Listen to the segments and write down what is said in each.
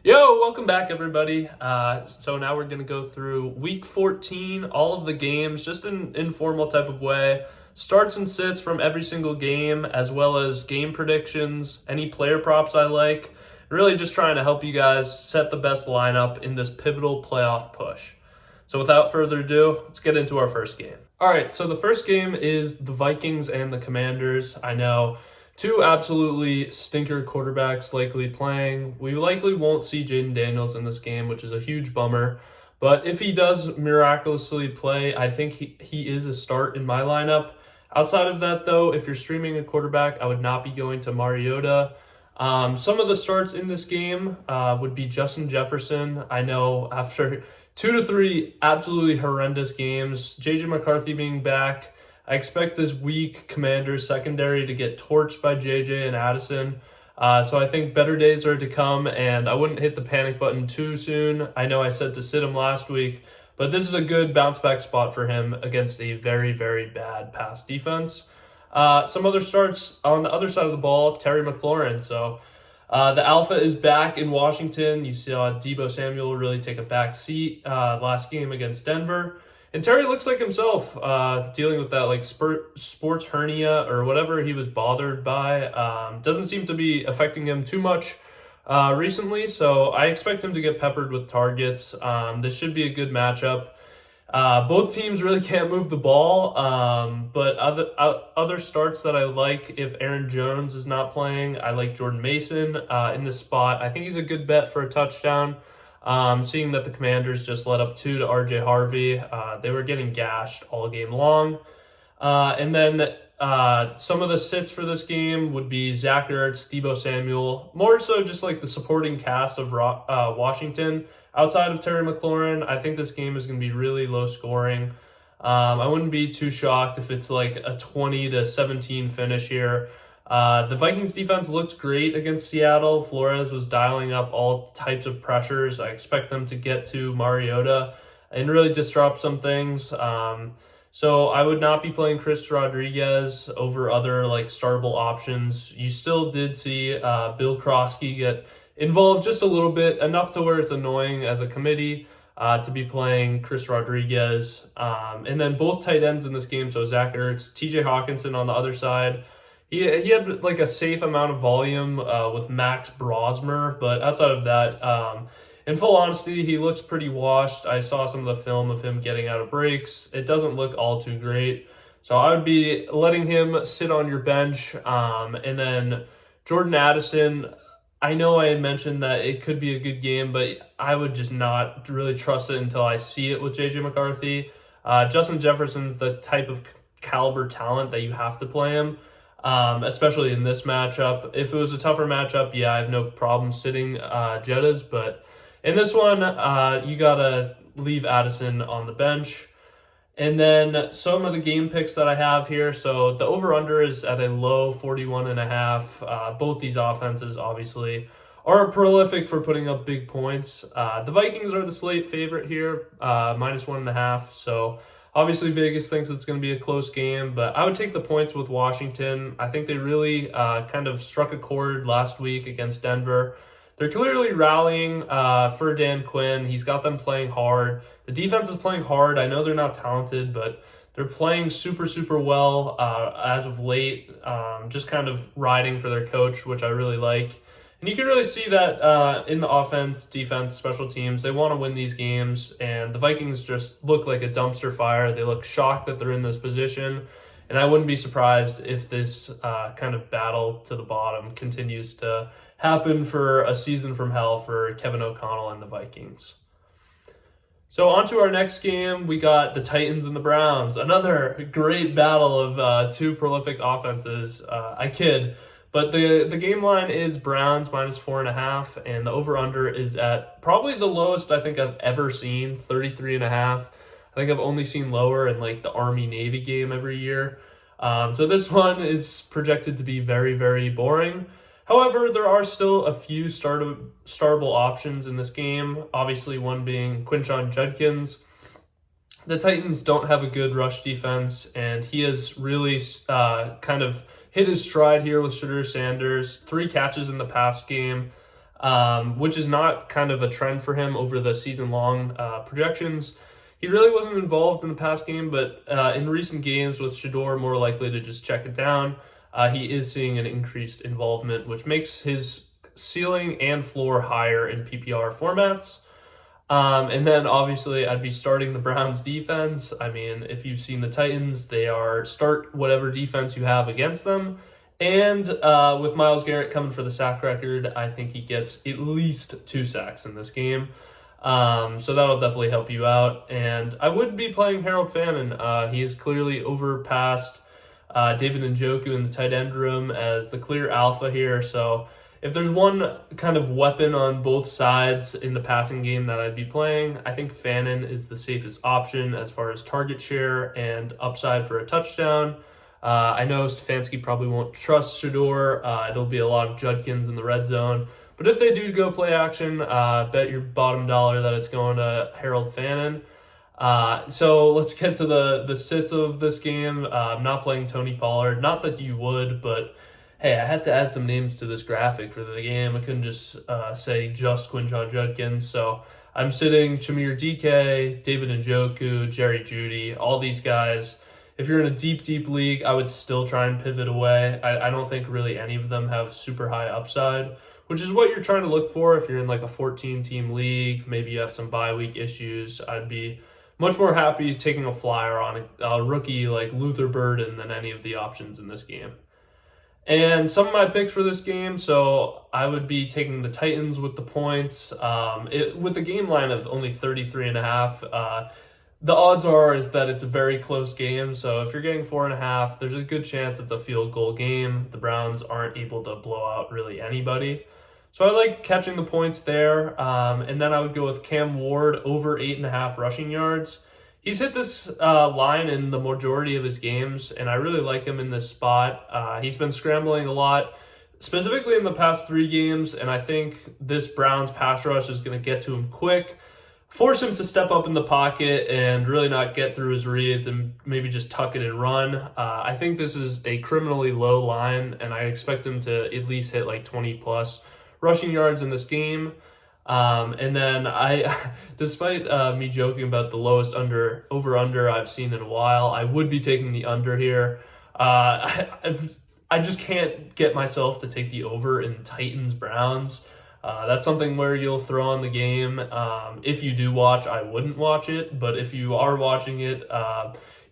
Yo, welcome back, everybody. So now we're going to go through week 14, all of the games, just in an informal type of way. Starts and sits from every single game, as well as game predictions, any player props I like. Really just trying to help you guys set the best lineup in this pivotal playoff push. So without further ado, let's get into our first game. All right, so the first game is the Vikings and the Commanders. I know two absolutely stinker quarterbacks likely playing. We likely won't see Jaden Daniels in this game, which is a huge bummer. But if he does miraculously play, I think he is a start in my lineup. Outside of that, though, if you're streaming a quarterback, I would not be going to Mariota. Some of the starts in this game would be Justin Jefferson. I know after 2 to 3 absolutely horrendous games, JJ McCarthy being back, I expect this weak Commanders secondary to get torched by JJ and Addison. So I think better days are to come, and I wouldn't hit the panic button too soon. I know I said to sit him last week, but this is a good bounce back spot for him against a very, very bad pass defense. Some other starts on the other side of the ball, Terry McLaurin. So the Alpha is back in Washington. You saw Deebo Samuel really take a back seat last game against Denver. And Terry looks like himself, dealing with that like sports hernia or whatever he was bothered by. Doesn't seem to be affecting him too much recently, so I expect him to get peppered with targets. This should be a good matchup. Both teams really can't move the ball, but other starts that I like if Aaron Jones is not playing, I like Jordan Mason in this spot. I think he's a good bet for a touchdown. Seeing that the Commanders just let up 2 to RJ Harvey, they were getting gashed all game long. And then some of the sits for this game would be Zach Ertz, Deebo Samuel, more so just like the supporting cast of Washington. Outside of Terry McLaurin, I think this game is going to be really low scoring. I wouldn't be too shocked if it's like a 20 to 17 finish here. The Vikings defense looked great against Seattle. Flores was dialing up all types of pressures. I expect them to get to Mariota and really disrupt some things. So I would not be playing Chris Rodriguez over other like startable options. You still did see Bill Krosky get involved just a little bit, enough to where it's annoying as a committee to be playing Chris Rodriguez. And then both tight ends in this game, so Zach Ertz, TJ Hawkinson on the other side. He had like a safe amount of volume with Max Brosmer, but outside of that, in full honesty, he looks pretty washed. I saw some of the film of him getting out of breaks. It doesn't look all too great. So I would be letting him sit on your bench. And then Jordan Addison, I know I had mentioned that it could be a good game, but I would just not really trust it until I see it with JJ McCarthy. Justin Jefferson's the type of caliber talent that you have to play him. Especially in this matchup. If it was a tougher matchup, yeah, I have no problem sitting Jettas, but in this one, you gotta leave Addison on the bench. And then some of the game picks that I have here. So the over-under is at a low 41.5. Both these offenses, obviously, are prolific for putting up big points. The Vikings are the slate favorite here, -1.5. So obviously, Vegas thinks it's going to be a close game, but I would take the points with Washington. I think they really kind of struck a chord last week against Denver. They're clearly rallying for Dan Quinn. He's got them playing hard. The defense is playing hard. I know they're not talented, but they're playing super, super well as of late, just kind of riding for their coach, which I really like. And you can really see that in the offense, defense, special teams. They want to win these games, and the Vikings just look like a dumpster fire. They look shocked that they're in this position, and I wouldn't be surprised if this kind of battle to the bottom continues to happen for a season from hell for Kevin O'Connell and the Vikings. So on to our next game, we got the Titans and the Browns. Another great battle of two prolific offenses. I kid. But the game line is Browns -4.5, and the over-under is at probably the lowest I think I've ever seen, 33.5. I think I've only seen lower in like the Army-Navy game every year. So this one is projected to be very, very boring. However, there are still a few startable options in this game, obviously one being Quinshon Judkins. The Titans don't have a good rush defense, and he has really kind of hit his stride here with Shedeur Sanders. 3 catches in the past game. which is not kind of a trend for him over the season-long projections. He really wasn't involved in the past game, but in recent games with Shedeur more likely to just check it down, he is seeing an increased involvement, which makes his ceiling and floor higher in PPR formats. And then obviously I'd be starting the Browns defense. I mean, if you've seen the Titans, they are start whatever defense you have against them. And with Myles Garrett coming for the sack record, I think he gets at least 2 sacks in this game. So that'll definitely help you out. And I would be playing Harold Fannin. He is clearly overpassed David Njoku in the tight end room as the clear alpha here. So if there's one kind of weapon on both sides in the passing game that I'd be playing, I think Fannin is the safest option as far as target share and upside for a touchdown. I know Stefanski probably won't trust Shedeur. It'll be a lot of Judkins in the red zone. But if they do go play action, bet your bottom dollar that it's going to Harold Fannin. So let's get to the sits of this game. I'm not playing Tony Pollard. Not that you would, but hey, I had to add some names to this graphic for the game. I couldn't just say just Quinshon Judkins. So I'm sitting Chimere DK, David Njoku, Jerry Jeudy, all these guys. If you're in a deep league, I would still try and pivot away. I don't think really any of them have super high upside, which is what you're trying to look for if you're in like a 14-team league. Maybe you have some bye week issues. I'd be much more happy taking a flyer on a rookie like Luther Burden than any of the options in this game. And some of my picks for this game, so I would be taking the Titans with the points. With a game line of only 33.5, the odds is that it's a very close game. So if you're getting 4.5, there's a good chance it's a field goal game. The Browns aren't able to blow out really anybody. So I like catching the points there. And then I would go with Cam Ward over 8.5 rushing yards. He's hit this line in the majority of his games, and I really like him in this spot. He's been scrambling a lot, specifically in the past 3 games, and I think this Browns pass rush is going to get to him quick, force him to step up in the pocket and really not get through his reads and maybe just tuck it and run. I think this is a criminally low line, and I expect him to at least hit like 20-plus rushing yards in this game. And then despite me joking about the lowest over-under I've seen in a while, I would be taking the under here. I just can't get myself to take the over in Titans-Browns. That's something where you'll throw on the game. If you do watch, I wouldn't watch it, but if you are watching it,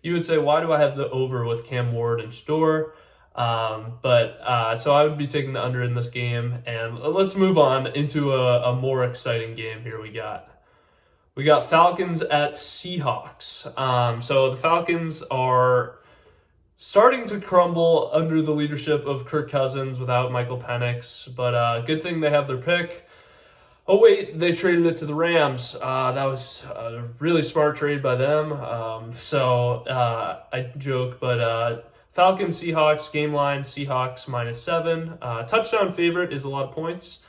you would say, why do I have the over with Cam Ward and Shedeur? So I would be taking the under in this game, and let's move on into a more exciting game here. We got Falcons at Seahawks. So the Falcons are starting to crumble under the leadership of Kirk Cousins without Michael Penix, but good thing they have their pick. Oh wait, they traded it to the Rams. That was a really smart trade by them. I joke, but Falcons, Seahawks, game line, Seahawks -7. Touchdown favorite is a lot of points.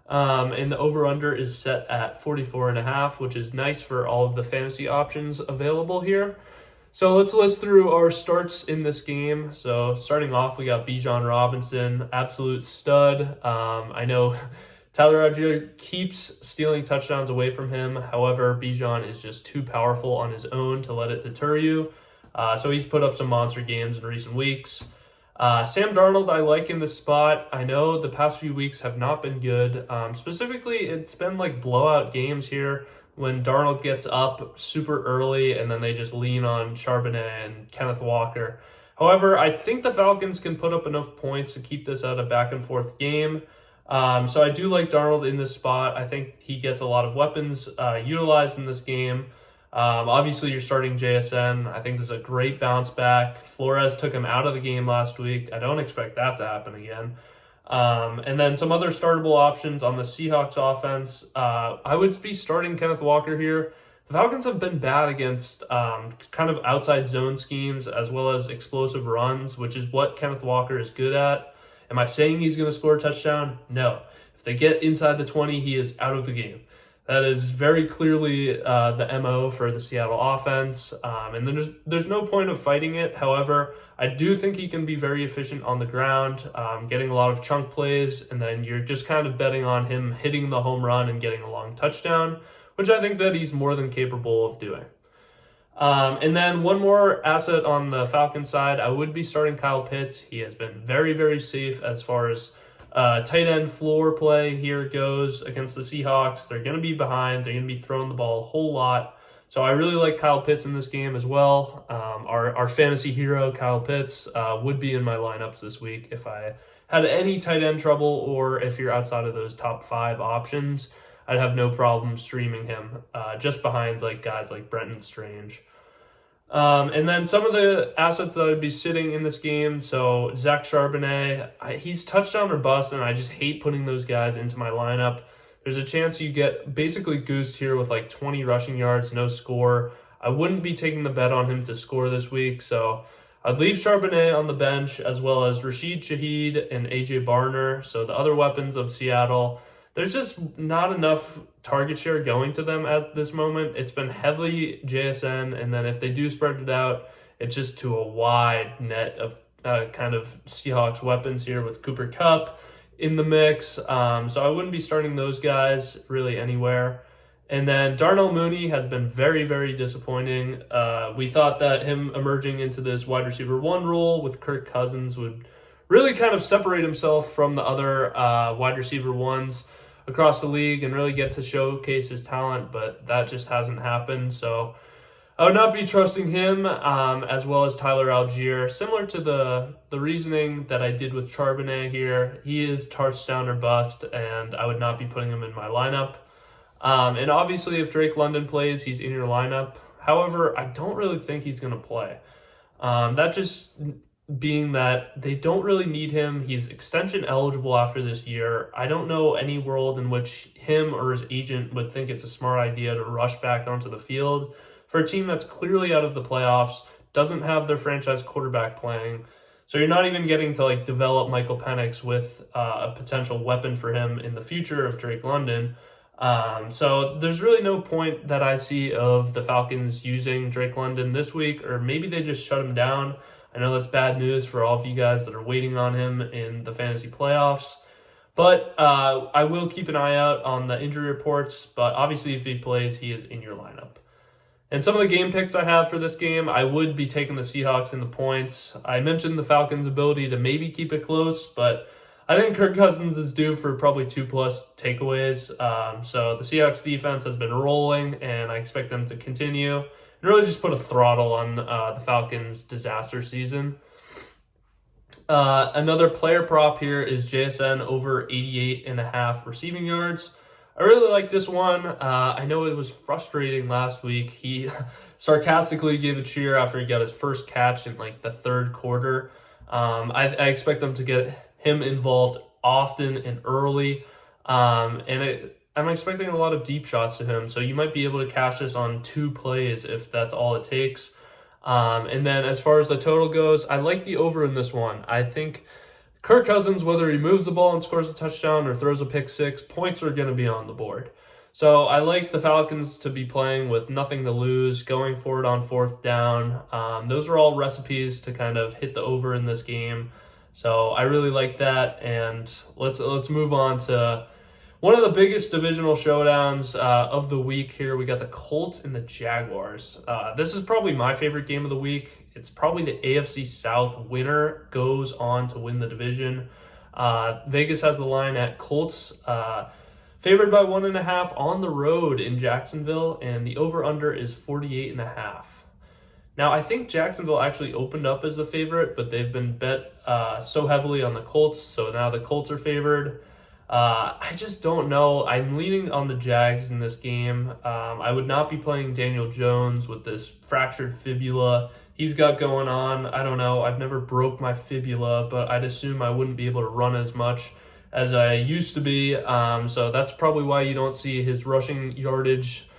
And the over-under is set at 44.5, which is nice for all of the fantasy options available here. So let's list through our starts in this game. So starting off, we got Bijan Robinson, absolute stud. I know Tyler Allgeier keeps stealing touchdowns away from him. However, Bijan is just too powerful on his own to let it deter you. So he's put up some monster games in recent weeks. Sam Darnold, I like in this spot. I know the past few weeks have not been good. Specifically, it's been like blowout games here when Darnold gets up super early and then they just lean on Charbonnet and Kenneth Walker. However, I think the Falcons can put up enough points to keep this at a back-and-forth game. So I do like Darnold in this spot. I think he gets a lot of weapons utilized in this game. Obviously, you're starting JSN. I think this is a great bounce back. Flores took him out of the game last week. I don't expect that to happen again. And then some other startable options on the Seahawks offense. I would be starting Kenneth Walker here. The Falcons have been bad against kind of outside zone schemes as well as explosive runs, which is what Kenneth Walker is good at. Am I saying he's going to score a touchdown? No. If they get inside the 20, he is out of the game. That is very clearly the MO for the Seattle offense, and there's no point of fighting it. However, I do think he can be very efficient on the ground, getting a lot of chunk plays, and then you're just kind of betting on him hitting the home run and getting a long touchdown, which I think that he's more than capable of doing. And then one more asset on the Falcons side, I would be starting Kyle Pitts. He has been very, very safe as far as tight end floor play here goes against the Seahawks. They're going to be behind. They're going to be throwing the ball a whole lot. So I really like Kyle Pitts in this game as well. Our fantasy hero, Kyle Pitts, would be in my lineups this week if I had any tight end trouble, or if you're outside of those top 5 options, I'd have no problem streaming him just behind like guys like Brenton Strange. And then some of the assets that would be sitting in this game. So Zach Charbonnet, he's touchdown or bust, and I just hate putting those guys into my lineup. There's a chance you get basically goosed here with like 20 rushing yards, no score. I wouldn't be taking the bet on him to score this week, so I'd leave Charbonnet on the bench, as well as Rashid Shaheed and AJ Barner. So the other weapons of Seattle, there's just not enough target share going to them at this moment. It's been heavily JSN, and then if they do spread it out, it's just to a wide net of kind of Seahawks weapons here with Cooper Kupp in the mix. So I wouldn't be starting those guys really anywhere. And then Darnell Mooney has been very, very disappointing. We thought that him emerging into this wide receiver 1 role with Kirk Cousins would really kind of separate himself from the other wide receiver 1s across the league and really get to showcase his talent, but that just hasn't happened. So I would not be trusting him, as well as Tyler Algier. Similar to the reasoning that I did with Charbonnet here, he is touchdown or bust, and I would not be putting him in my lineup. And obviously, if Drake London plays, he's in your lineup. However, I don't really think he's going to play. That just being that they don't really need him. He's extension eligible after this year. I don't know any world in which him or his agent would think it's a smart idea to rush back onto the field for a team that's clearly out of the playoffs, doesn't have their franchise quarterback playing. So you're not even getting to like develop Michael Penix with a potential weapon for him in the future of Drake London. So there's really no point that I see of the Falcons using Drake London this week, or maybe they just shut him down. I know that's bad news for all of you guys that are waiting on him in the fantasy playoffs. But I will keep an eye out on the injury reports. But obviously, if he plays, he is in your lineup. And some of the game picks I have for this game, I would be taking the Seahawks in the points. I mentioned the Falcons' ability to maybe keep it close, but I think Kirk Cousins is due for probably 2+ takeaways. So the Seahawks defense has been rolling, and I expect them to continue and really just put a throttle on the Falcons' disaster season. Another player prop here is JSN over 88.5 receiving yards. I really like this one. I know it was frustrating last week. He sarcastically gave a cheer after he got his first catch in like the third quarter. I expect them to get him involved often and early. I'm expecting a lot of deep shots to him, so you might be able to cash this on 2 plays if that's all it takes. And then as far as the total goes, I like the over in this one. I think Kirk Cousins, whether he moves the ball and scores a touchdown or throws a pick 6, points are going to be on the board. So I like the Falcons to be playing with nothing to lose, going for it on 4th down. Those are all recipes to kind of hit the over in this game. So I really like that, and let's move on to one of the biggest divisional showdowns of the week here. We got the Colts and the Jaguars. This is probably my favorite game of the week. It's probably the AFC South winner goes on to win the division. Vegas has the line at Colts favored by 1.5 on the road in Jacksonville, and the over-under is 48.5. Now, I think Jacksonville actually opened up as the favorite, but they've been bet so heavily on the Colts, so now the Colts are favored. I just don't know. I'm leaning on the Jags in this game. I would not be playing Daniel Jones with this fractured fibula he's got going on. I don't know. I've never broke my fibula, but I'd assume I wouldn't be able to run as much as I used to be. So that's probably why you don't see his rushing yardage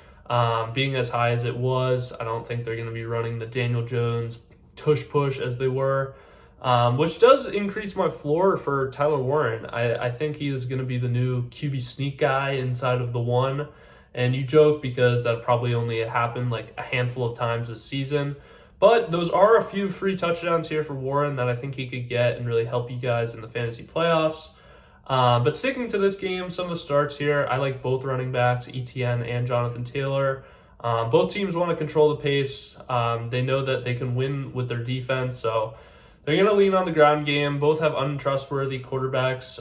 being as high as it was. I don't think they're going to be running the Daniel Jones tush push as they were. Which does increase my floor for Tyler Warren. I think he is going to be the new QB sneak guy inside of the 1. And you joke because that probably only happened like a handful of times this season. But those are a few free touchdowns here for Warren that I think he could get and really help you guys in the fantasy playoffs. But sticking to this game, some of the starts here, I like both running backs, Etienne and Jonathan Taylor. Both teams want to control the pace. They know that they can win with their defense, so they're going to lean on the ground game. Both have untrustworthy quarterbacks.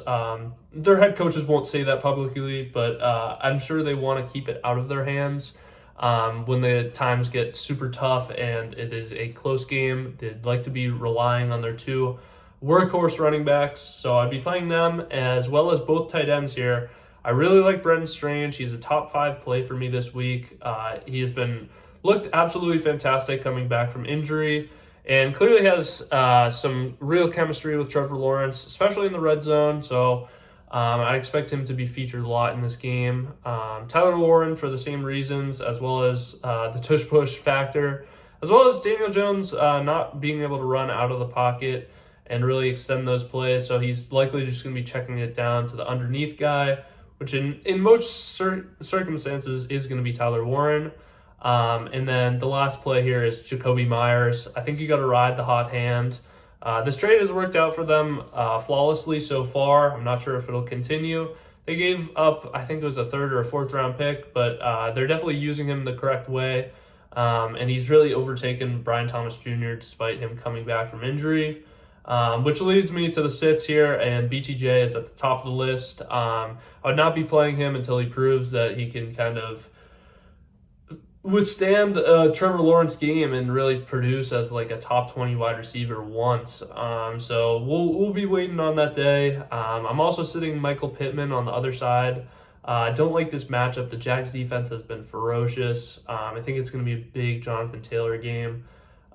Their head coaches won't say that publicly, but I'm sure they want to keep it out of their hands. When the times get super tough and it is a close game, they'd like to be relying on their two workhorse running backs. So I'd be playing them as well as both tight ends here. I really like Brenton Strange. He's a top 5 play for me this week. He has looked absolutely fantastic coming back from injury and clearly has some real chemistry with Trevor Lawrence, especially in the red zone. So I expect him to be featured a lot in this game. Tyler Warren for the same reasons, as well as the tush-push factor, as well as Daniel Jones not being able to run out of the pocket and really extend those plays. So he's likely just going to be checking it down to the underneath guy, which in most circumstances is going to be Tyler Warren. And then the last play here is Jakobi Meyers. I think you got to ride the hot hand. This trade has worked out for them flawlessly so far. I'm not sure if it'll continue. They gave up, I think it was a 3rd or a 4th round pick, but they're definitely using him the correct way. And he's really overtaken Brian Thomas Jr. despite him coming back from injury. Which leads me to the sits here, and BTJ is at the top of the list. I would not be playing him until he proves that he can kind of withstand Trevor Lawrence game and really produce as like a top 20 wide receiver once. So we'll be waiting on that day. I'm also sitting Michael Pittman on the other side. I don't like this matchup. The Jags defense has been ferocious. I think it's going to be a big Jonathan Taylor game.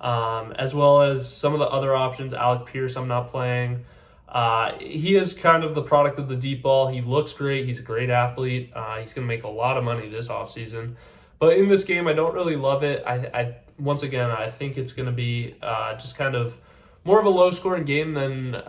As well as some of the other options. Alec Pierce I'm not playing. He is kind of the product of the deep ball. He looks great. He's a great athlete. He's going to make a lot of money this offseason. But in this game, I don't really love it. Once again, I think it's going to be just kind of more of a low-scoring game than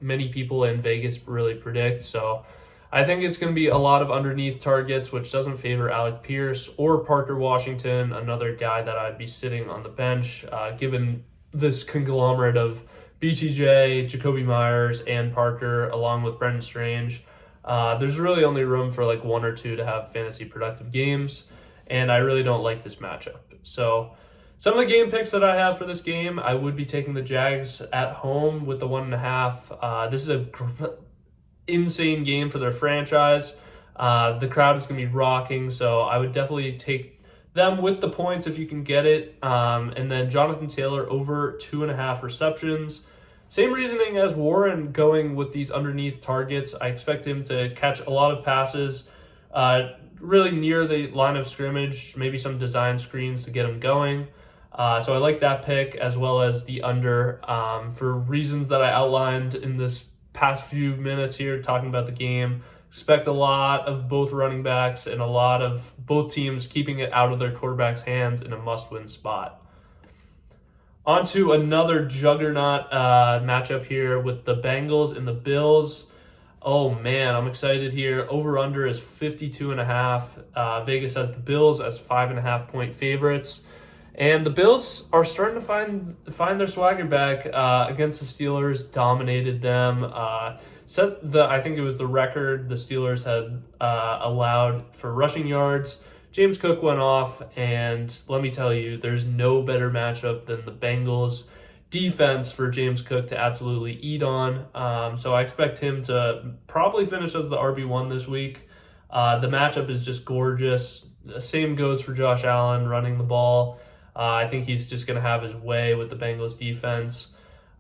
many people in Vegas really predict. So I think it's going to be a lot of underneath targets, which doesn't favor Alec Pierce or Parker Washington, another guy that I'd be sitting on the bench, given this conglomerate of BTJ, Jakobi Meyers, and Parker, along with Brenton Strange. There's really only room for like 1 or 2 to have fantasy productive games, and I really don't like this matchup. So some of the game picks that I have for this game, I would be taking the Jags at home with the 1.5. This is a insane game for their franchise. The crowd is going to be rocking, so I would definitely take them with the points if you can get it. And then Jonathan Taylor over 2.5 receptions. Same reasoning as Warren, going with these underneath targets. I expect him to catch a lot of passes really near the line of scrimmage, maybe some design screens to get him going. So I like that pick, as well as the under for reasons that I outlined in this past few minutes here talking about the game. Expect a lot of both running backs and a lot of both teams keeping it out of their quarterback's hands in a must-win spot. On to another juggernaut matchup here with the Bengals and the Bills. Oh man, I'm excited here. Over-under is 52.5. Vegas has the Bills as 5.5 point favorites. And the Bills are starting to find their swagger back against the Steelers. Dominated them. I think it was the record the Steelers had allowed for rushing yards. James Cook went off, and let me tell you, there's no better matchup than the Bengals defense for James Cook to absolutely eat on. So I expect him to probably finish as the RB1 this week. The matchup is just gorgeous. The same goes for Josh Allen running the ball. I think he's just going to have his way with the Bengals defense.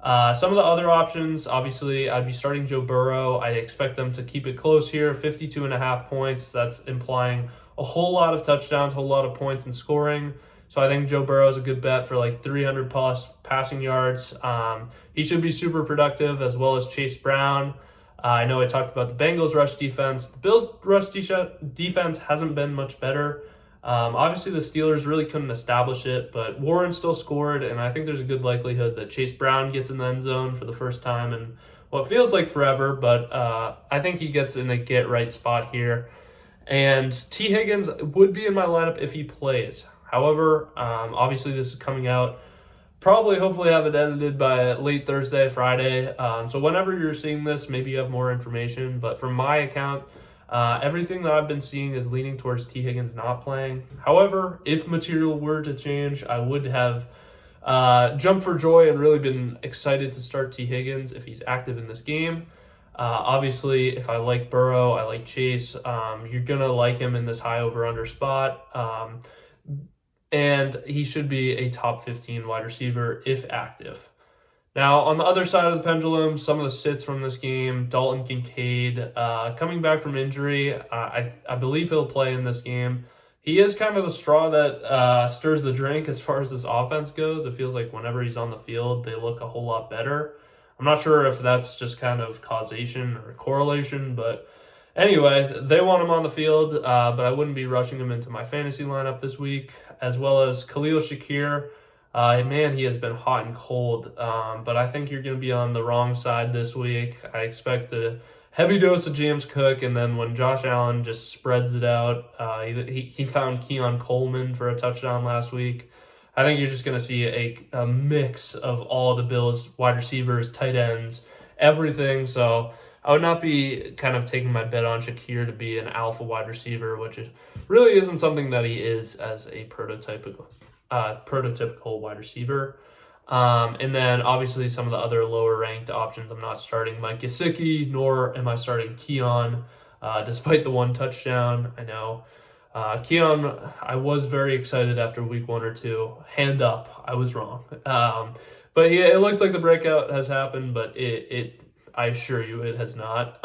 Some of the other options, obviously, I'd be starting Joe Burrow. I expect them to keep it close here, 52.5 points. That's implying a whole lot of touchdowns, a whole lot of points and scoring. So I think Joe Burrow is a good bet for like 300 plus passing yards. He should be super productive, as well as Chase Brown. I know I talked about the Bengals rush defense. The Bills rush defense hasn't been much better. Obviously, the Steelers really couldn't establish it, but Warren still scored, and I think there's a good likelihood that Chase Brown gets in the end zone for the first time in what feels like forever, but I think he gets in a get-right spot here. And T. Higgins would be in my lineup if he plays. However, obviously this is coming out. Probably, hopefully, have it edited by late Thursday, Friday. So whenever you're seeing this, maybe you have more information. But from my account, everything that I've been seeing is leaning towards T. Higgins not playing. However, if material were to change, I would have jumped for joy and really been excited to start T. Higgins if he's active in this game. Obviously, if I like Burrow, I like Chase. You're gonna like him in this high over/under spot. And he should be a top 15 wide receiver if active. Now, on the other side of the pendulum, some of the sits from this game, Dalton Kincaid, coming back from injury, I believe he'll play in this game. He is kind of the straw that stirs the drink as far as this offense goes. It feels like whenever he's on the field, they look a whole lot better. I'm not sure if that's just kind of causation or correlation, but anyway, they want him on the field, but I wouldn't be rushing him into my fantasy lineup this week, as well as Khalil Shakir. Man, he has been hot and cold, but I think you're going to be on the wrong side this week. I expect a heavy dose of James Cook, and then when Josh Allen just spreads it out, he found Keon Coleman for a touchdown last week. I think you're just going to see a mix of all the Bills, wide receivers, tight ends, everything. So I would not be kind of taking my bet on Shakir to be an alpha wide receiver, which really isn't something that he is as a prototypical wide receiver. And then obviously some of the other lower ranked options, I'm not starting Mike Gesicki, nor am I starting Keon, despite the one touchdown. I know Keon, I was very excited after week 1 or 2. Hand up, I was wrong. But yeah, it looked like the breakout has happened, but I assure you it has not.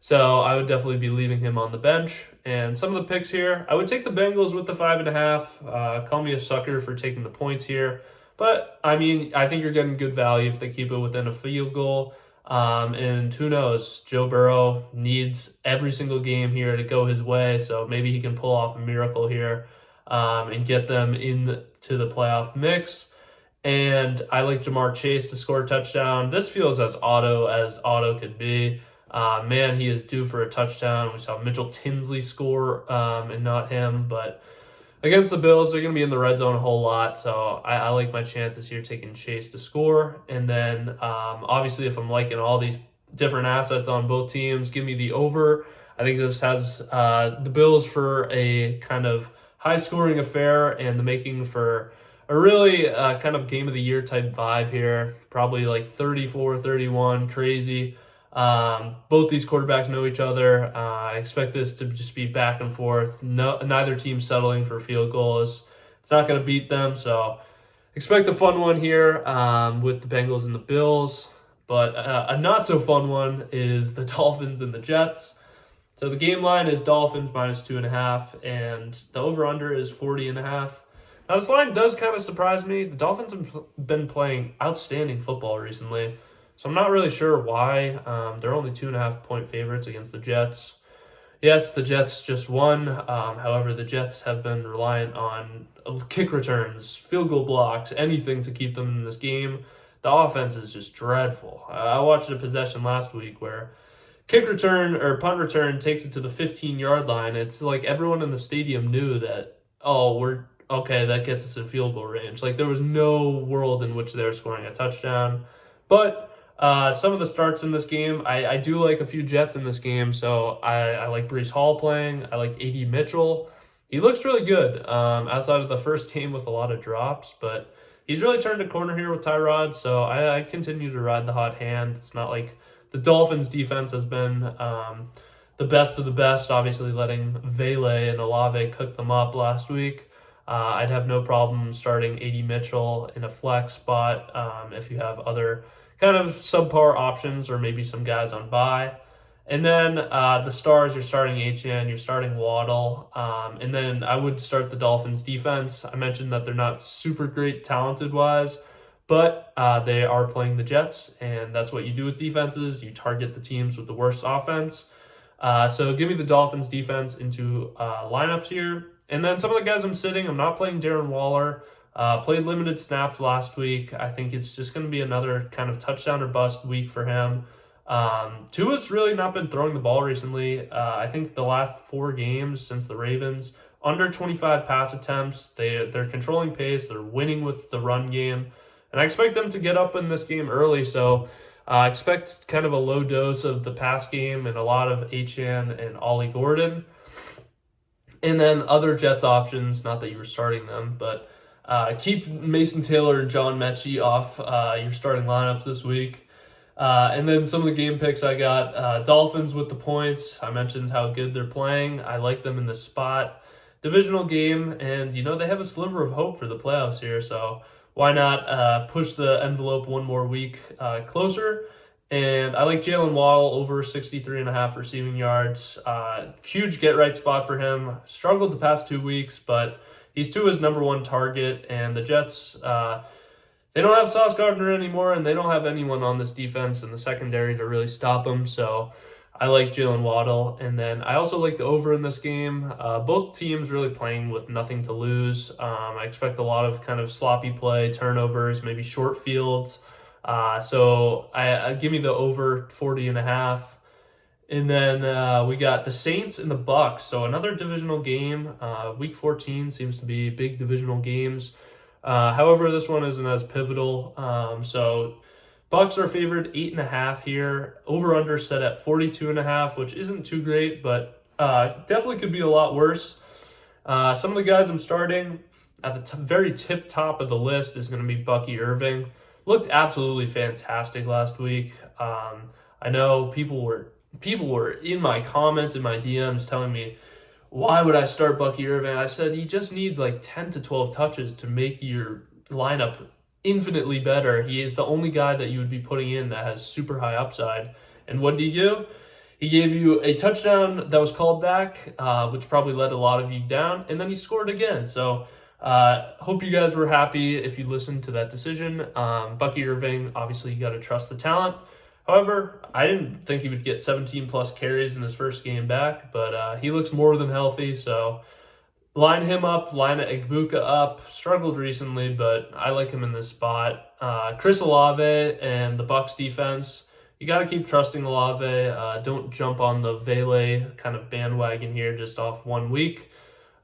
So I would definitely be leaving him on the bench. And some of the picks here, I would take the Bengals with the 5.5. Call me a sucker for taking the points here. But, I mean, I think you're getting good value if they keep it within a field goal. And who knows, Joe Burrow needs every single game here to go his way. So maybe he can pull off a miracle here and get them into the playoff mix. And I like Jamar Chase to score a touchdown. This feels as auto could be. Man, he is due for a touchdown. We saw Mitchell Tinsley score and not him. But against the Bills, they're going to be in the red zone a whole lot. So I like my chances here taking Chase to score. And then obviously if I'm liking all these different assets on both teams, give me the over. I think this has the Bills for a kind of high-scoring affair and the making for a really kind of game of the year type vibe here. Probably like 34-31, crazy. Both these quarterbacks know each other. I expect this to just be back and forth. Neither team settling for field goals. It's not going to beat them, so expect a fun one here with the Bengals and the Bills. But a not so fun one is the Dolphins and the Jets. So the game line is Dolphins -2.5, and the over/under is 40.5. Now this line does kind of surprise me. The Dolphins have been playing outstanding football recently. So I'm not really sure why. They're only 2.5-point favorites against the Jets. Yes, the Jets just won. However, the Jets have been reliant on kick returns, field goal blocks, anything to keep them in this game. The offense is just dreadful. I watched a possession last week where kick return or punt return takes it to the 15-yard line. It's like everyone in the stadium knew that, that gets us in field goal range. Like there was no world in which they were scoring a touchdown. But some of the starts in this game, I do like a few Jets in this game, so I like Breece Hall playing. I like A.D. Mitchell. He looks really good outside of the first game with a lot of drops, but he's really turned a corner here with Tyrod, so I continue to ride the hot hand. It's not like the Dolphins' defense has been the best of the best, obviously letting Vele and Olave cook them up last week. I'd have no problem starting A.D. Mitchell in a flex spot if you have other kind of subpar options or maybe some guys on bye. And then the stars, you're starting HN, you're starting Waddle. And then I would start the Dolphins defense. I mentioned that they're not super great talented-wise, but they are playing the Jets, and that's what you do with defenses. You target the teams with the worst offense. So give me the Dolphins defense into lineups here. And then some of the guys I'm sitting, I'm not playing Darren Waller. Played limited snaps last week. I think it's just going to be another kind of touchdown or bust week for him. Tua's really not been throwing the ball recently. I think the last 4 games since the Ravens, under 25 pass attempts. They're controlling pace. They're winning with the run game, and I expect them to get up in this game early. So expect kind of a low dose of the pass game and a lot of Achane and Ollie Gordon. And then other Jets options, not that you were starting them, but keep Mason Taylor and John Mechie off your starting lineups this week. And then some of the game picks I got, Dolphins with the points. I mentioned how good they're playing. I like them in this spot. Divisional game, and they have a sliver of hope for the playoffs here, so why not push the envelope one more week closer? And I like Jalen Waddle over 63.5 receiving yards. Huge get-right spot for him. Struggled the past 2 weeks, but he's Tua's number one target. And the Jets, they don't have Sauce Gardner anymore, and they don't have anyone on this defense in the secondary to really stop him. So I like Jalen Waddle. And then I also like the over in this game. Both teams really playing with nothing to lose. I expect a lot of kind of sloppy play, turnovers, maybe short fields. So I give me the over 40.5. And then we got the Saints and the Bucs. So another divisional game. Week 14 seems to be big divisional games. However, this one isn't as pivotal. So Bucs are favored 8.5 here. Over under set at 42.5, which isn't too great, but definitely could be a lot worse. Some of the guys I'm starting at the very tip top of the list is going to be Bucky Irving. Looked absolutely fantastic last week. I know people were in my comments and my DMs telling me, why would I start Bucky Irving? I said he just needs like 10 to 12 touches to make your lineup infinitely better. He is the only guy that you would be putting in that has super high upside. And what did he do? He gave you a touchdown that was called back, which probably let a lot of you down, and then he scored again. So hope you guys were happy if you listened to that decision. Bucky Irving, obviously you got to trust the talent. However, I didn't think he would get 17 plus carries in his first game back, but he looks more than healthy. So line him up, line Egbuka up. Struggled recently, but I like him in this spot. Chris Olave and the Bucs defense, you got to keep trusting Olave. Don't jump on the Vele kind of bandwagon here just off 1 week.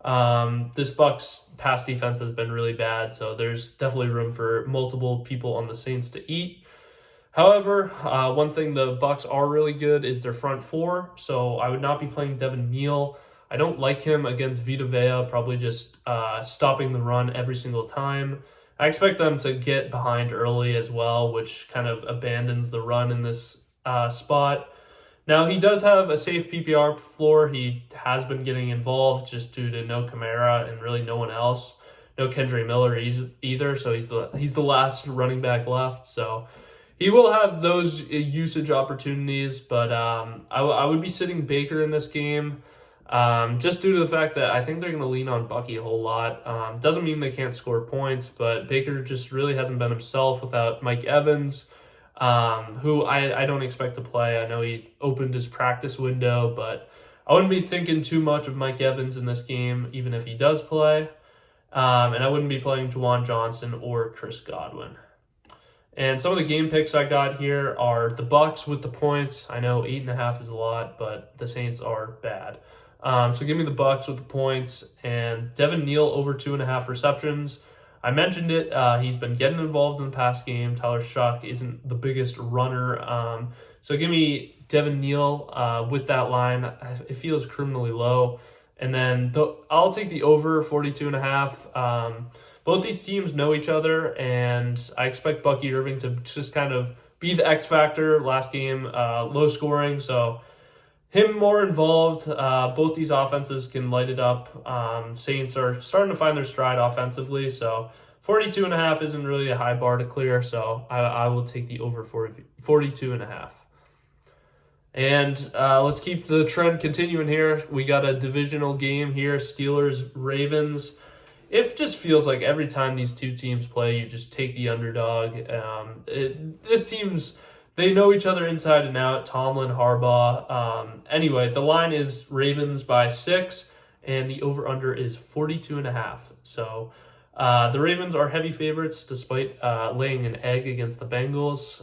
This Bucs pass defense has been really bad, so there's definitely room for multiple people on the Saints to eat. However, one thing the Bucs are really good is their front four, so I would not be playing Devin Neal. I don't like him against Vita Vea, probably just stopping the run every single time. I expect them to get behind early as well, which kind of abandons the run in this spot. Now, he does have a safe PPR floor. He has been getting involved just due to no Kamara and really no one else. No Kendre Miller either, so he's the last running back left. So he will have those usage opportunities, but I would be sitting Baker in this game just due to the fact that I think they're going to lean on Bucky a whole lot. Doesn't mean they can't score points, but Baker just really hasn't been himself without Mike Evans, who I don't expect to play. I know he opened his practice window, but I wouldn't be thinking too much of Mike Evans in this game, even if he does play. And I wouldn't be playing Juwan Johnson or Chris Godwin. And some of the game picks I got here are the Bucs with the points. I know 8.5 is a lot, but the Saints are bad. So give me the Bucs with the points and Devin Neal over 2.5 receptions. I mentioned it. He's been getting involved in the pass game. Tyler Shuck isn't the biggest runner. So give me Devin Neal with that line. It feels criminally low. And then I'll take the over 42.5. Both these teams know each other, and I expect Bucky Irving to just kind of be the X factor. Last game, low scoring, so him more involved. Both these offenses can light it up. Saints are starting to find their stride offensively, so 42.5 isn't really a high bar to clear, so I will take the over 42.5. And let's keep the trend continuing here. We got a divisional game here, Steelers-Ravens. It just feels like every time these two teams play, you just take the underdog. This team's, they know each other inside and out, Tomlin, Harbaugh. Anyway, the line is Ravens by 6, and the over-under is 42.5. So the Ravens are heavy favorites despite laying an egg against the Bengals.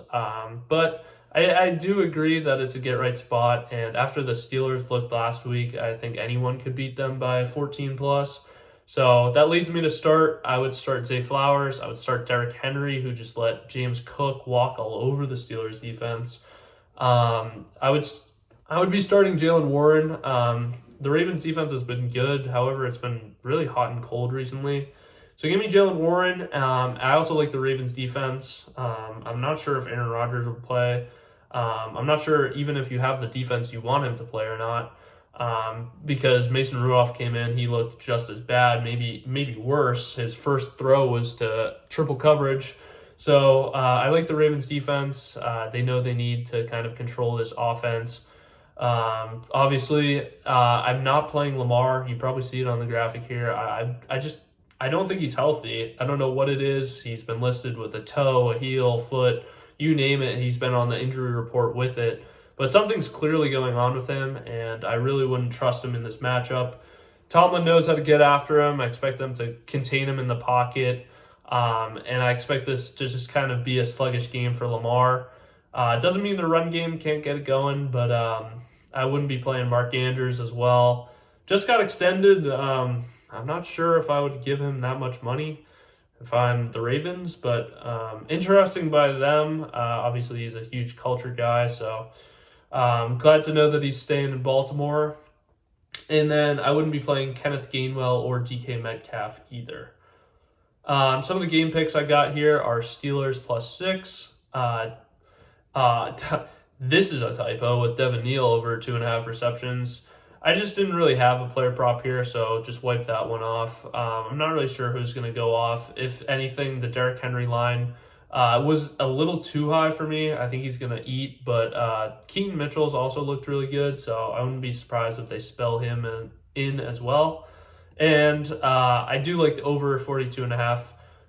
But I do agree that it's a get right spot, and after the Steelers looked last week, I think anyone could beat them by 14 plus. So that leads me to start. I would start Zay Flowers. I would start Derrick Henry, who just let James Cook walk all over the Steelers defense. I would be starting Jalen Warren. The Ravens defense has been good. However, it's been really hot and cold recently. So give me Jalen Warren. I also like the Ravens defense. I'm not sure if Aaron Rodgers will play. I'm not sure even if you have the defense you want him to play or not. Because Mason Rudolph came in, he looked just as bad, maybe worse. His first throw was to triple coverage. So I like the Ravens defense. They know they need to kind of control this offense. Obviously, I'm not playing Lamar. You probably see it on the graphic here. I don't think he's healthy. I don't know what it is. He's been listed with a toe, a heel, foot, you name it. He's been on the injury report with it. But something's clearly going on with him, and I really wouldn't trust him in this matchup. Tomlin knows how to get after him. I expect them to contain him in the pocket, and I expect this to just kind of be a sluggish game for Lamar. It doesn't mean the run game can't get it going, but I wouldn't be playing Mark Andrews as well. Just got extended. I'm not sure if I would give him that much money if I'm the Ravens, but interesting by them. Obviously, he's a huge culture guy, so glad to know that he's staying in Baltimore. And then I wouldn't be playing Kenneth Gainwell or DK Metcalf either. Some of the game picks I got here are Steelers +6. This is a typo with Devin Neal over 2.5 receptions. I just didn't really have a player prop here, so just wipe that one off. I'm not really sure who's going to go off. If anything, the Derrick Henry line was a little too high for me. I think he's going to eat, but Keaton Mitchell's also looked really good, so I wouldn't be surprised if they spell him in as well. And I do like the over 42.5.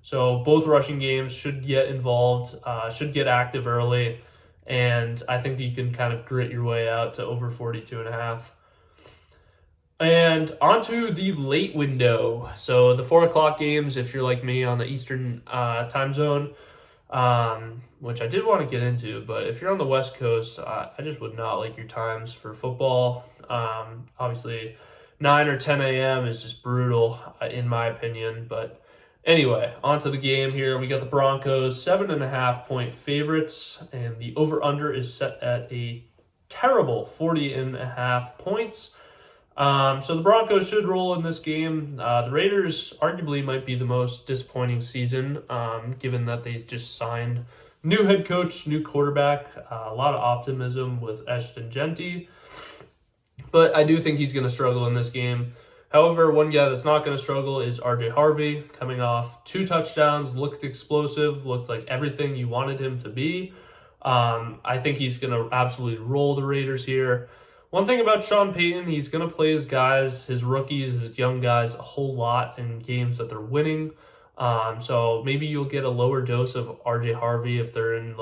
So both rushing games should get involved, should get active early, and I think you can kind of grit your way out to over 42.5. And onto the late window. So the 4 o'clock games, if you're like me on the Eastern time zone, which I did want to get into, but if you're on the West Coast, I just would not like your times for football. Obviously, 9 or 10 a.m. is just brutal, in my opinion. But anyway, onto the game here. We got the Broncos, 7.5-point favorites, and the over-under is set at a terrible 40.5 points. So the Broncos should roll in this game. The Raiders arguably might be the most disappointing season, given that they just signed new head coach, new quarterback, a lot of optimism with Ashton Jeanty. But I do think he's going to struggle in this game. However, one guy that's not going to struggle is RJ Harvey, coming off 2 touchdowns, looked explosive, looked like everything you wanted him to be. I think he's going to absolutely roll the Raiders here. One thing about Sean Payton, he's going to play his guys, his rookies, his young guys a whole lot in games that they're winning. So maybe you'll get a lower dose of RJ Harvey if they're in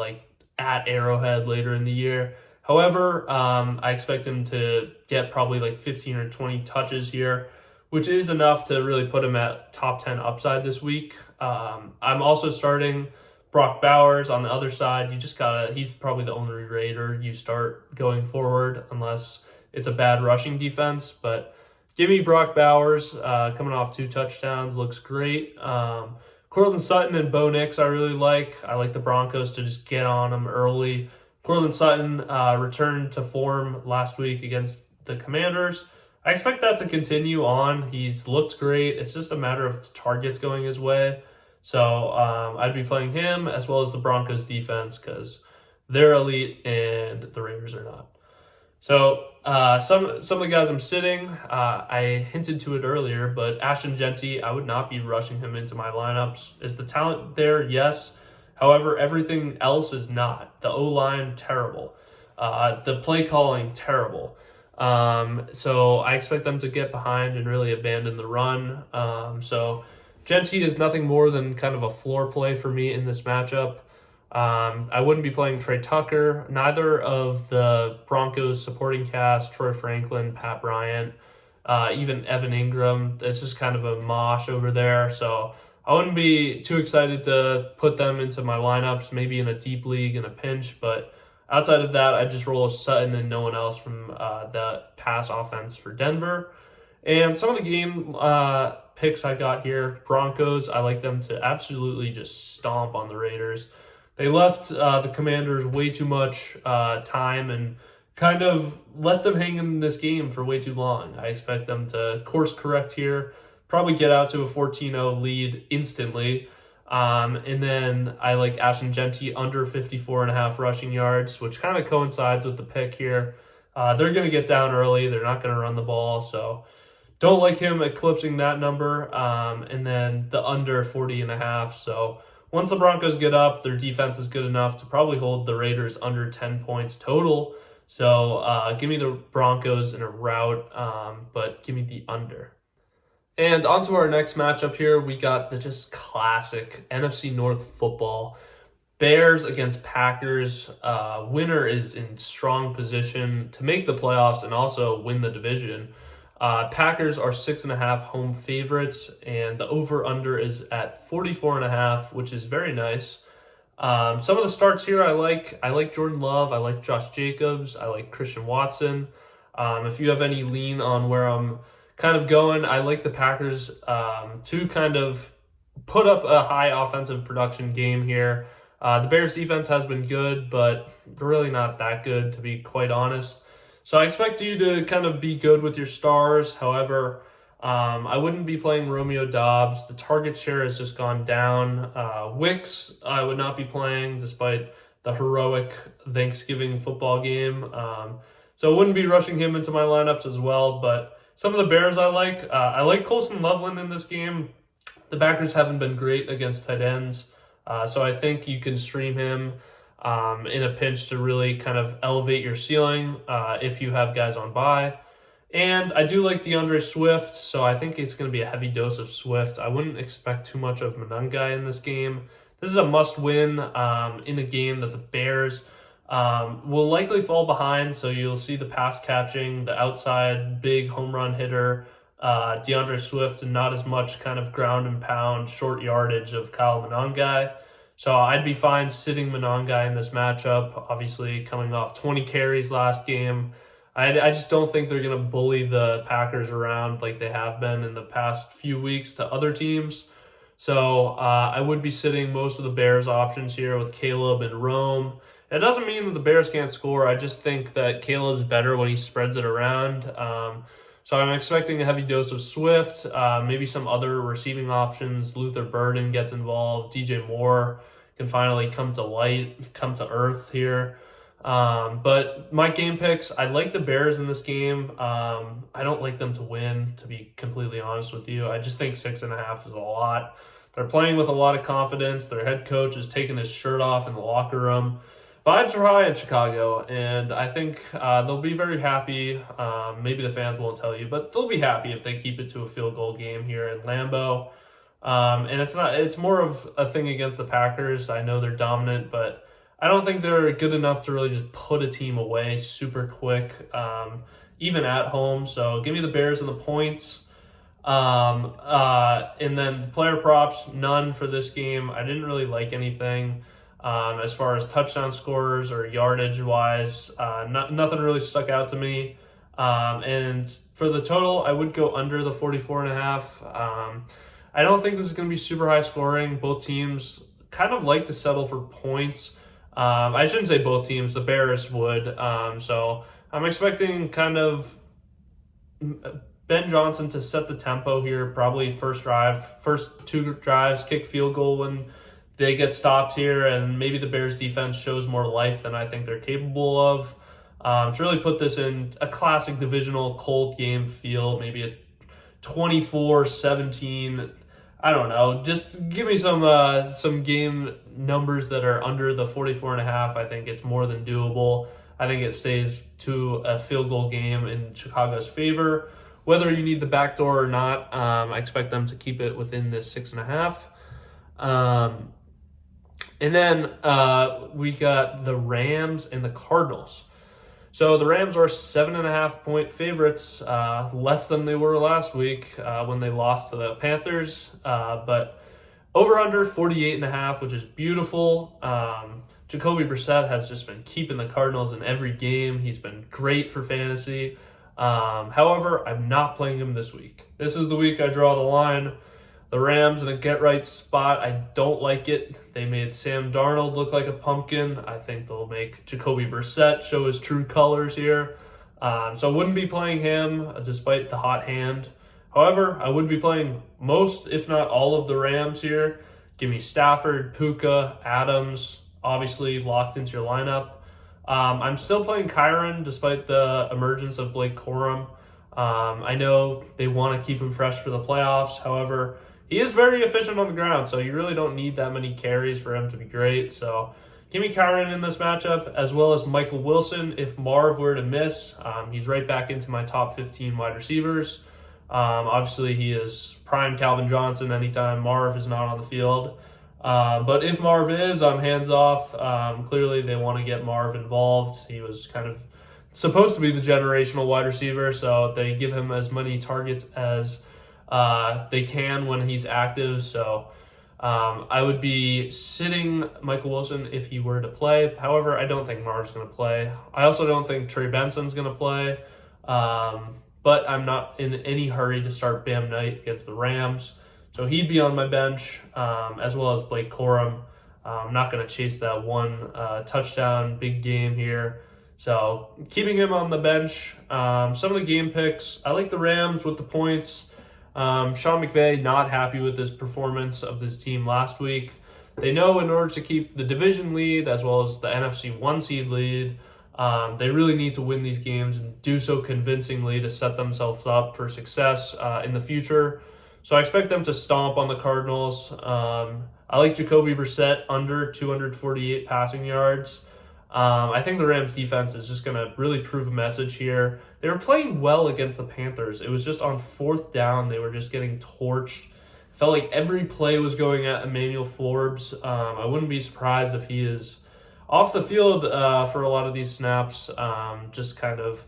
at Arrowhead later in the year. However, I expect him to get probably 15 or 20 touches here, which is enough to really put him at top 10 upside this week. I'm also starting Brock Bowers on the other side. He's probably the only Raider you start going forward unless it's a bad rushing defense. But give me Brock Bowers coming off 2 touchdowns. Looks great. Courtland Sutton and Bo Nix I really like. I like the Broncos to just get on them early. Courtland Sutton returned to form last week against the Commanders. I expect that to continue on. He's looked great. It's just a matter of targets going his way. So I'd be playing him as well as the Broncos defense because they're elite and the Raiders are not. So some of the guys I'm sitting, I hinted to it earlier, but Ashton Jeanty, I would not be rushing him into my lineups. Is the talent there? Yes. However, everything else is not. The O-line, terrible. The play calling, terrible. So I expect them to get behind and really abandon the run. So Jeanty is nothing more than kind of a floor play for me in this matchup. I wouldn't be playing Trey Tucker, neither of the Broncos supporting cast, Troy Franklin, Pat Bryant, even Evan Ingram. It's just kind of a mosh over there. So I wouldn't be too excited to put them into my lineups, maybe in a deep league in a pinch, but Outside of that, I just roll Sutton and no one else from the pass offense for Denver. And some of the game picks I got here, Broncos, I like them to absolutely just stomp on the Raiders. They left the Commanders way too much time and kind of let them hang in this game for way too long. I expect them to course correct here, probably get out to a 14-0 lead instantly. And then I like Ashton Genty under 54.5 rushing yards, which kind of coincides with the pick here. They're going to get down early. They're not going to run the ball, so don't like him eclipsing that number. And then the under 40.5. So once the Broncos get up, their defense is good enough to probably hold the Raiders under 10 points total. So give me the Broncos in a rout, but give me the under. And on to our next matchup here, we got the just classic NFC North football. Bears against Packers. Winner is in strong position to make the playoffs and also win the division. Packers are 6.5 home favorites, and the over-under is at 44.5, which is very nice. Some of the starts here I like. I like Jordan Love. I like Josh Jacobs. I like Christian Watson. If you have any lean on where I'm kind of going, I like the Packers to kind of put up a high offensive production game here. The Bears defense has been good, but really not that good, to be quite honest. So I expect you to kind of be good with your stars. However, I wouldn't be playing Romeo Doubs. The target share has just gone down. Wicks, I would not be playing despite the heroic Thanksgiving football game. So I wouldn't be rushing him into my lineups as well. But some of the Bears I like Colston Loveland in this game. The Packers haven't been great against tight ends. So I think you can stream him in a pinch to really kind of elevate your ceiling if you have guys on bye. And I do like DeAndre Swift, so I think it's going to be a heavy dose of Swift. I wouldn't expect too much of Monangai in this game. This is a must-win in a game that the Bears will likely fall behind, so you'll see the pass catching, the outside big home run hitter, DeAndre Swift, and not as much kind of ground and pound, short yardage of Kyle Monangai. So I'd be fine sitting Monangai in this matchup, obviously coming off 20 carries last game. I just don't think they're going to bully the Packers around like they have been in the past few weeks to other teams. So I would be sitting most of the Bears options here with Caleb and Rome. It doesn't mean that the Bears can't score. I just think that Caleb's better when he spreads it around. So I'm expecting a heavy dose of Swift, maybe some other receiving options. Luther Burden gets involved. DJ Moore can finally come to light, come to earth here. But my game picks, I like the Bears in this game. I don't like them to win, to be completely honest with you. I just think 6.5 is a lot. They're playing with a lot of confidence. Their head coach is taking his shirt off in the locker room. Vibes are high in Chicago, and I think they'll be very happy. Maybe the fans won't tell you, but they'll be happy if they keep it to a field goal game here in Lambeau. And it's more of a thing against the Packers. I know they're dominant, but I don't think they're good enough to really just put a team away super quick, even at home. So give me the Bears and the points. And then player props, none for this game. I didn't really like anything as far as touchdown scorers or yardage wise. Nothing really stuck out to me. And for the total, I would go under the 44.5. I don't think this is going to be super high scoring. Both teams kind of like to settle for points. I shouldn't say both teams. The Bears would. So I'm expecting kind of Ben Johnson to set the tempo here. Probably first two drives, kick field goal when they get stopped here, and maybe the Bears defense shows more life than I think they're capable of. To really put this in a classic divisional cold game feel, maybe a 24-17. I don't know. Just give me some game numbers that are under the 44.5. I think it's more than doable. I think it stays to a field goal game in Chicago's favor. Whether you need the backdoor or not, I expect them to keep it within this 6.5. And then we got the Rams and the Cardinals. So the Rams are 7.5 point favorites, less than they were last week when they lost to the Panthers. But over under 48.5, which is beautiful. Jacoby Brissett has just been keeping the Cardinals in every game. He's been great for fantasy. However, I'm not playing him this week. This is the week I draw the line. The Rams in a get-right spot. I don't like it. They made Sam Darnold look like a pumpkin. I think they'll make Jacoby Brissett show his true colors here. So I wouldn't be playing him despite the hot hand. However, I would be playing most, if not all, of the Rams here. Give me Stafford, Puka, Adams, obviously locked into your lineup. I'm still playing Kyren despite the emergence of Blake Corum. I know they want to keep him fresh for the playoffs. However, he is very efficient on the ground, so you really don't need that many carries for him to be great. So give me Kyren in this matchup, as well as Michael Wilson. If Marv were to miss, he's right back into my top 15 wide receivers. Obviously, he is prime Calvin Johnson anytime Marv is not on the field. But if Marv is, I'm hands off. Clearly, they want to get Marv involved. He was kind of supposed to be the generational wide receiver, so they give him as many targets as they can when he's active. So I would be sitting Michael Wilson if he were to play. However, I don't think Marv's going to play. I also don't think Trey Benson's going to play. But I'm not in any hurry to start Bam Knight against the Rams. So he'd be on my bench, as well as Blake Corum. I'm not going to chase that one touchdown big game here. So keeping him on the bench. Some of the game picks, I like the Rams with the points. Sean McVay not happy with this performance of this team last week. They know in order to keep the division lead as well as the NFC 1 seed lead, they really need to win these games and do so convincingly to set themselves up for success in the future. So I expect them to stomp on the Cardinals. I like Jacoby Brissett under 248 passing yards. I think the Rams defense is just going to really prove a message here. They were playing well against the Panthers. It was just on fourth down, they were just getting torched. Felt like every play was going at Emmanuel Forbes. I wouldn't be surprised if he is off the field for a lot of these snaps. Just kind of,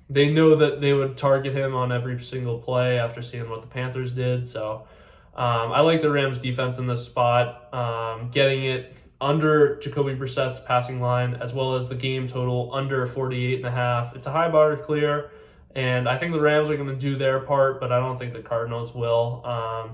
they know that they would target him on every single play after seeing what the Panthers did. So I like the Rams defense in this spot, getting it under Jacoby Brissett's passing line, as well as the game total under 48.5. It's a high bar to clear, and I think the Rams are going to do their part, but I don't think the Cardinals will.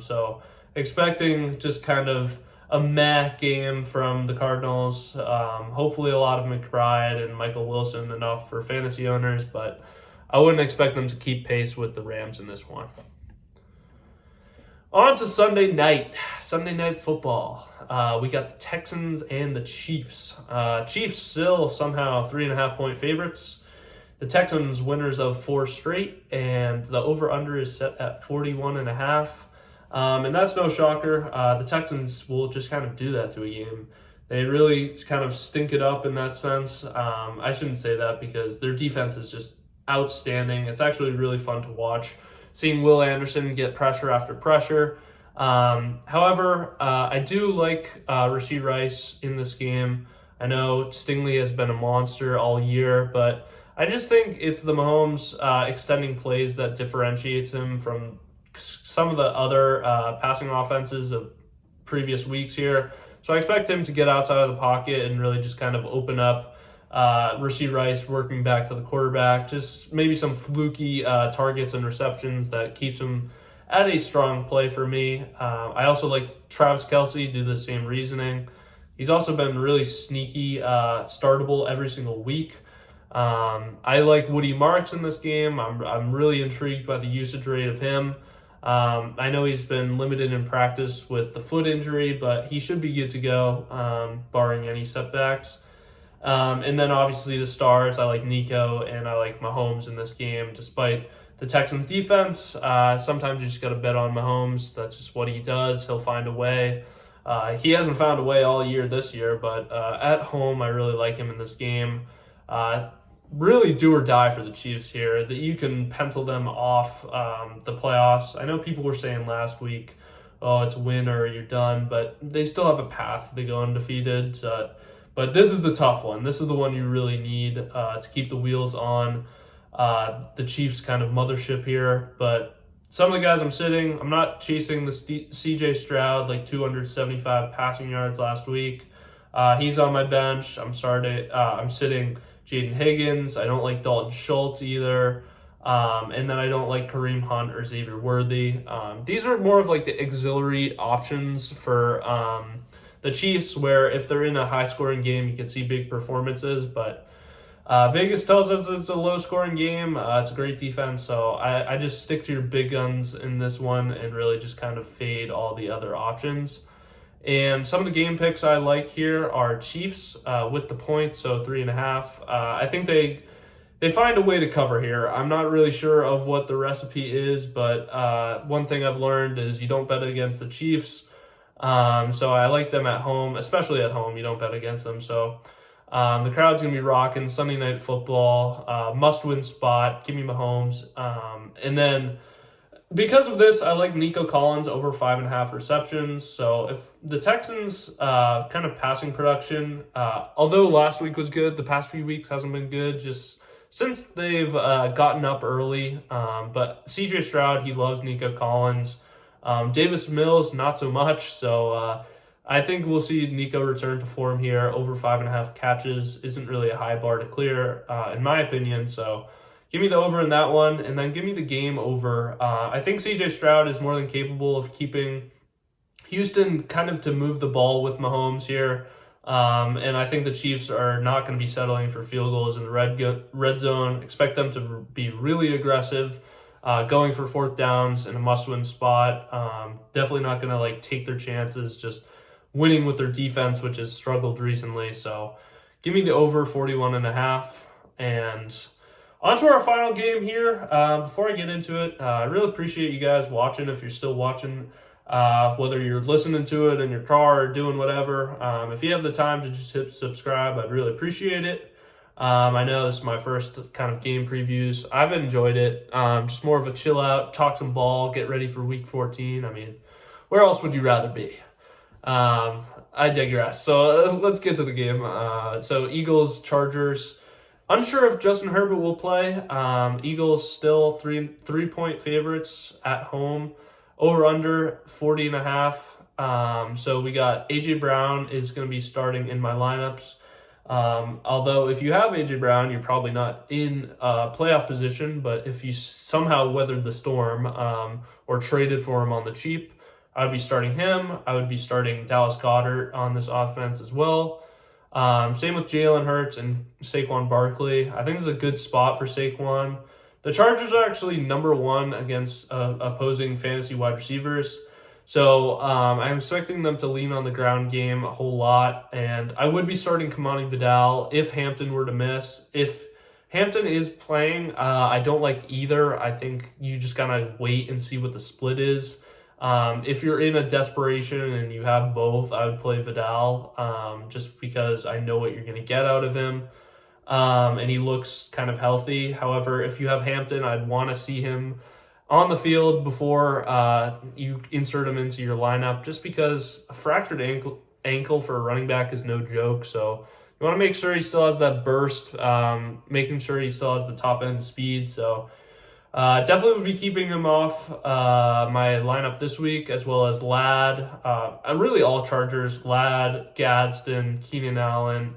So expecting just kind of a meh game from the Cardinals. Hopefully a lot of McBride and Michael Wilson enough for fantasy owners, but I wouldn't expect them to keep pace with the Rams in this one. On to Sunday night football. We got the Texans and the Chiefs. Chiefs still somehow 3.5-point favorites. The Texans winners of 4 straight, and the over-under is set at 41.5. And that's no shocker. The Texans will just kind of do that to a game. They really kind of stink it up in that sense. I shouldn't say that because their defense is just outstanding. It's actually really fun to watch, seeing Will Anderson get pressure after pressure. However, I do like Rashee Rice in this game. I know Stingley has been a monster all year, but I just think it's the Mahomes extending plays that differentiates him from some of the other passing offenses of previous weeks here. So I expect him to get outside of the pocket and really just kind of open up Rashee Rice working back to the quarterback. Just maybe some fluky targets and receptions that keeps him at a strong play for me. I also like Travis Kelce, do the same reasoning. He's also been really sneaky, startable every single week. I like Woody Marks in this game. I'm really intrigued by the usage rate of him. I know he's been limited in practice with the foot injury, but he should be good to go, barring any setbacks. And then obviously the stars, I like Nico and I like Mahomes in this game, despite the Texans defense. Sometimes you just got to bet on Mahomes. That's just what he does. He'll find a way. He hasn't found a way all year this year, but at home, I really like him in this game. Really do or die for the Chiefs here, that you can pencil them off the playoffs. I know people were saying last week, oh, it's a win or you're done, but they still have a path to go undefeated. But this is the tough one. This is the one you really need to keep the wheels on the Chiefs kind of mothership here. But some of the guys I'm sitting, I'm not chasing the CJ Stroud, like 275 passing yards last week. He's on my bench. I'm sitting Jaden Higgins. I don't like Dalton Schultz either. And then I don't like Kareem Hunt or Xavier Worthy. These are more of like the auxiliary options for the Chiefs, where if they're in a high-scoring game, you can see big performances. But Vegas tells us it's a low-scoring game. It's a great defense, so I just stick to your big guns in this one and really just kind of fade all the other options. And some of the game picks I like here are Chiefs with the points, so 3.5. I think they find a way to cover here. I'm not really sure of what the recipe is, but one thing I've learned is you don't bet against the Chiefs. So I like them at home, especially at home. You don't bet against them. So the crowd's going to be rocking. Sunday Night Football, must-win spot. Give me Mahomes. And then because of this, I like Nico Collins over 5.5 receptions. So if the Texans' kind of passing production, although last week was good, the past few weeks hasn't been good, just since they've gotten up early. But CJ Stroud, he loves Nico Collins. Davis Mills, not so much. So I think we'll see Nico return to form here. Over 5.5 catches isn't really a high bar to clear, in my opinion. So give me the over in that one, and then give me the game over. I think C.J. Stroud is more than capable of keeping Houston kind of to move the ball with Mahomes here. And I think the Chiefs are not going to be settling for field goals in the red zone. Expect them to be really aggressive, going for fourth downs in a must-win spot. Definitely not going to like take their chances, just winning with their defense, which has struggled recently. So give me the over 41.5. And on to our final game here. Before I get into it, I really appreciate you guys watching. If you're still watching, whether you're listening to it in your car or doing whatever, if you have the time to just hit subscribe, I'd really appreciate it. I know this is my first kind of game previews. I've enjoyed it. Just more of a chill out, talk some ball, get ready for week 14. I mean, where else would you rather be? I digress. So let's get to the game. So Eagles, Chargers. Unsure if Justin Herbert will play. Eagles still 3-point favorites at home. Over under 40.5. So we got AJ Brown is going to be starting in my lineups. Although if you have AJ Brown, you're probably not in playoff position. But if you somehow weathered the storm or traded for him on the cheap, I would be starting him. I would be starting Dallas Goedert on this offense as well. Same with Jalen Hurts and Saquon Barkley. I think this is a good spot for Saquon. The Chargers are actually number one against opposing fantasy wide receivers. So I'm expecting them to lean on the ground game a whole lot. And I would be starting Kamani Vidal if Hampton were to miss. If Hampton is playing, I don't like either. I think you just gotta wait and see what the split is. If you're in a desperation and you have both, I would play Vidal just because I know what you're going to get out of him. And he looks kind of healthy. However, if you have Hampton, I'd want to see him on the field before you insert him into your lineup, just because a fractured ankle for a running back is no joke. So you want to make sure he still has that burst, making sure he still has the top end speed. So definitely would be keeping him off my lineup this week, as well as Ladd. Really all Chargers, Ladd, Gadsden, Keenan Allen.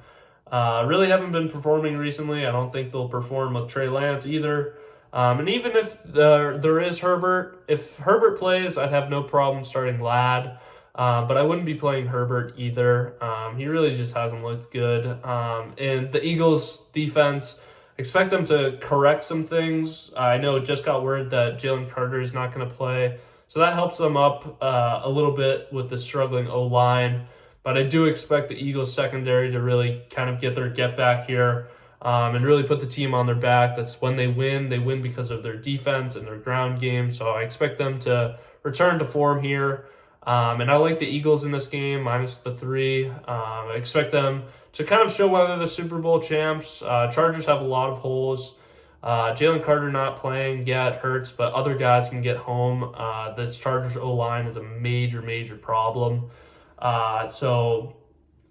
Really haven't been performing recently. I don't think they'll perform with Trey Lance either. And even if there is Herbert, if Herbert plays, I'd have no problem starting Ladd. But I wouldn't be playing Herbert either. He really just hasn't looked good. And the Eagles defense, expect them to correct some things. I know it just got word that Jalen Carter is not going to play, so that helps them up a little bit with the struggling O-line. But I do expect the Eagles secondary to really kind of get their get back here and really put the team on their back. That's when they win. They win because of their defense and their ground game. So I expect them to return to form here. And I like the Eagles in this game, minus the 3. I expect them to kind of show whether they're Super Bowl champs. Chargers have a lot of holes. Jalen Carter not playing yet hurts, but other guys can get home. This Chargers O-line is a major, major problem. So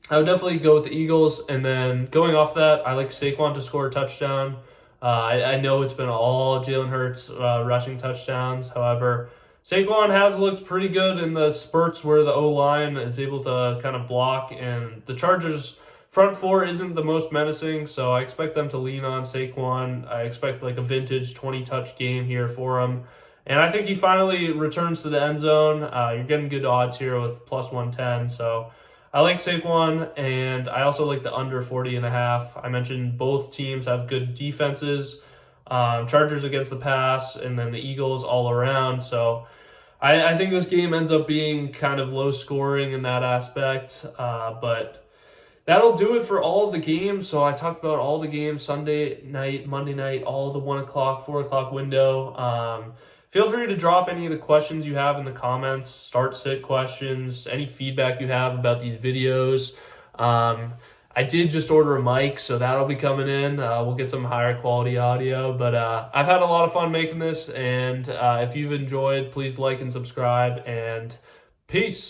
I would definitely go with the Eagles. And then going off that, I like Saquon to score a touchdown. I know it's been all Jalen Hurts rushing touchdowns. However, Saquon has looked pretty good in the spurts where the O-line is able to kind of block, and the Chargers' front four isn't the most menacing, so I expect them to lean on Saquon. I expect like a vintage 20-touch game here for him. And I think he finally returns to the end zone. You're getting good odds here with plus 110, so I like Saquon, and I also like the under 40.5. I mentioned both teams have good defenses. Chargers against the pass, and then the Eagles all around. So I think this game ends up being kind of low scoring in that aspect. But that'll do it for all of the games. So I talked about all the games Sunday night, Monday night, all the 1 o'clock, 4 o'clock window. Feel free to drop any of the questions you have in the comments, start sit questions, any feedback you have about these videos. I did just order a mic, so that'll be coming in. We'll get some higher quality audio, but I've had a lot of fun making this, and if you've enjoyed, please like and subscribe, and peace.